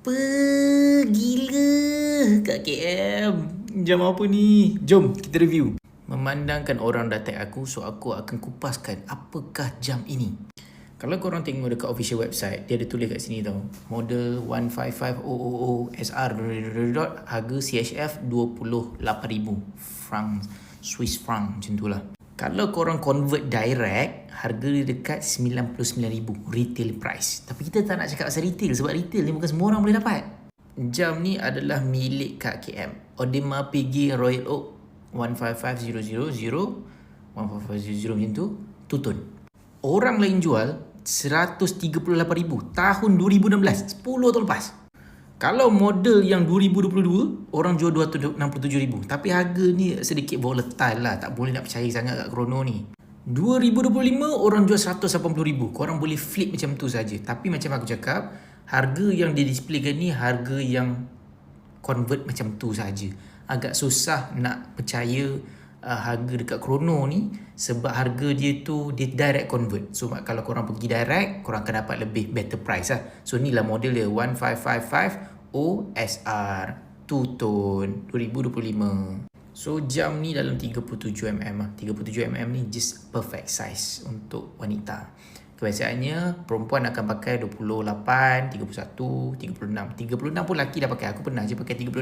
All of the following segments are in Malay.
Apa gila kat KM. Jam apa ni? Jom kita review. Memandangkan orang dah tag aku, so aku akan kupaskan apakah jam ini. Kalau korang tengok dekat official website, dia ada tulis kat sini tau, model 155000 SR harga CHF 28,000 franc, Swiss franc macam tu lah. Kalau korang convert direct, harga dia dekat 99,000 retail price. Tapi kita tak nak cakap pasal retail, sebab retail ni bukan semua orang boleh dapat. Jam ni adalah milik Kak KM, Audemars Piguet Royal Oak 155000 155000 macam tu, two-tone. Orang lain jual 138,000 tahun 2016, 10 tahun lepas. Kalau model yang 2022, orang jual 267,000. Tapi harga ni sedikit volatile lah, tak boleh nak percaya sangat kat Chrono ni. 2025, orang jual 180,000. Korang boleh flip macam tu saja. Tapi macam aku cakap, harga yang dia displaykan ni harga yang convert macam tu saja. Agak susah nak percaya harga dekat Chrono ni, sebab harga dia tu dia direct convert. So kalau korang pergi direct, korang akan dapat lebih better price lah. So ni lah model dia 1555 OSR two-tone 2025. So jam ni dalam 37mm lah. 37mm ni just perfect size untuk wanita. Kebiasaannya perempuan akan pakai 28, 31, 36. 36 pun lelaki dah pakai. Aku pernah je pakai 36.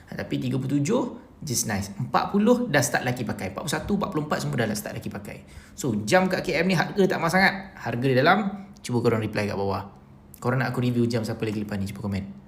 Tapi 37 just nice. 40 dah start lelaki pakai. 41, 44 semua dah start lelaki pakai. So jam kat KM ni harga tak mahal sangat. Harga dia dalam, cuba korang reply kat bawah. Korang nak aku review jam siapa lagi lepas ni, cuba komen.